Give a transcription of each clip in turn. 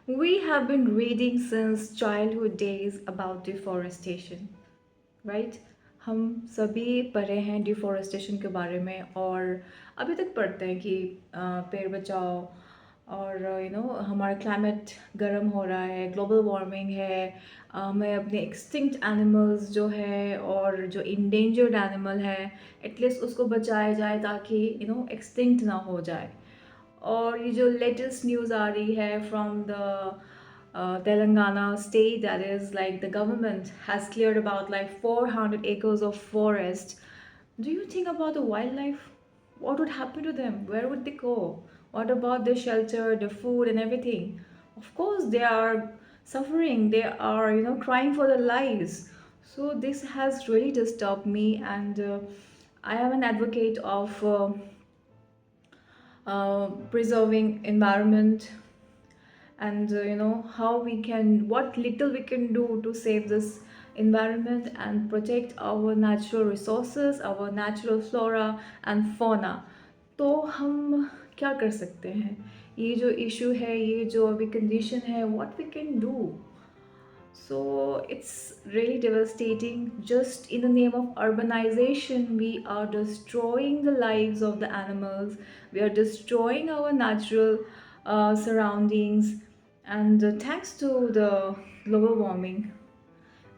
We have been reading since childhood days about deforestation, right? हम सभी पढ़े हैं डिफॉरेस्टेशन के बारे में और अभी तक पढ़ते हैं कि पेड़ बचाओ और हमारा क्लाइमेट गर्म हो रहा है, ग्लोबल वार्मिंग है। हमें अपने एक्सटिंक्ट एनिमल्स जो है और जो इंडेंजर्ड एनिमल है एटलीस्ट उसको बचाया जाए ताकि एक्सटिंक्ट ना हो जाए। और ये जो लेटेस्ट न्यूज़ आ रही है from the Telangana state, that is like the government has cleared about like 400 acres of forest. Do you think about the wildlife? What would happen to them? Where would they go? What about their shelter, their food, and everything? Of course, they are suffering. They are, crying for their lives. So this has really disturbed me, and I am an advocate of preserving environment and how we can what little we can do to save this environment and protect our natural resources, our natural flora and fauna। तो हम क्या कर सकते हैं? ये जो issue है, ये जो अभी कंडीशन है, what we can do? So it's really devastating. Just in the name of urbanization, we are destroying the lives of the animals. We are destroying our natural surroundings. And thanks to the global warming,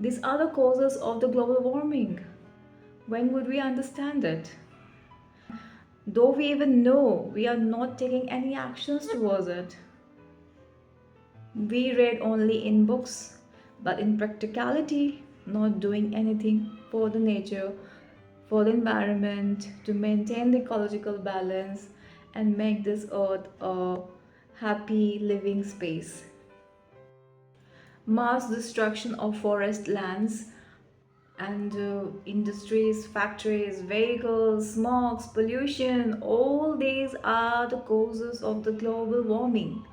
these are the causes of the global warming. When would we understand it? Though we even know, we are not taking any actions towards it. We read only in books, but in practicality, not doing anything for the nature, for the environment, to maintain the ecological balance and make this earth a happy living space. Mass destruction of forest lands and industries, factories, vehicles, smogs, pollution, all these are the causes of the global warming.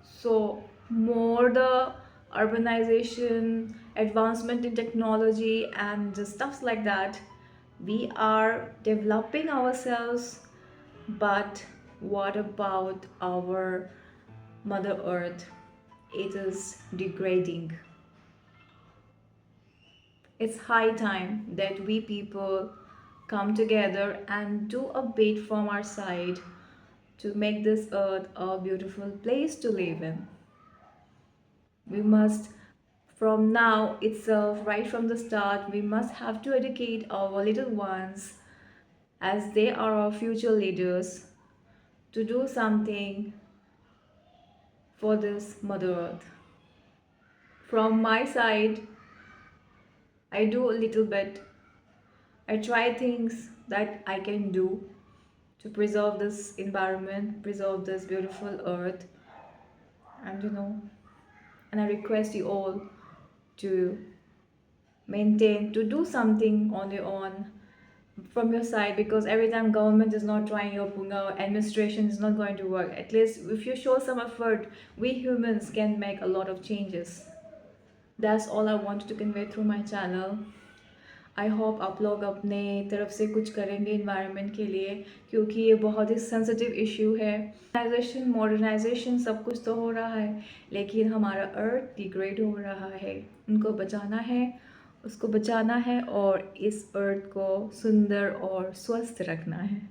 So, more the urbanization, advancement in technology, and stuffs like that, we are developing ourselves. But what about our Mother Earth? It is degrading. It's high time that we people come together and do a bit from our side to make this earth a beautiful place to live in. We must, from now itself, right from the start, we must have to educate our little ones as they are our future leaders to do something for this Mother Earth. From my side, I do a little bit. I try things that I can do to preserve this environment, preserve this beautiful earth, and and I request you all to maintain, to do something on your own from your side, because every time government is not trying, your administration is not going to work. At least if you show some effort, we humans can make a lot of changes. That's all I wanted to convey through my channel. I hope आप लोग अपने तरफ से कुछ करेंगे environment के लिए, क्योंकि ये बहुत ही सेंसिटिव इशू है। मॉडर्नाइजेशन सब कुछ तो हो रहा है, लेकिन हमारा अर्थ डिग्रेड हो रहा है। उनको बचाना है, उसको बचाना है और इस अर्थ को सुंदर और स्वस्थ रखना है।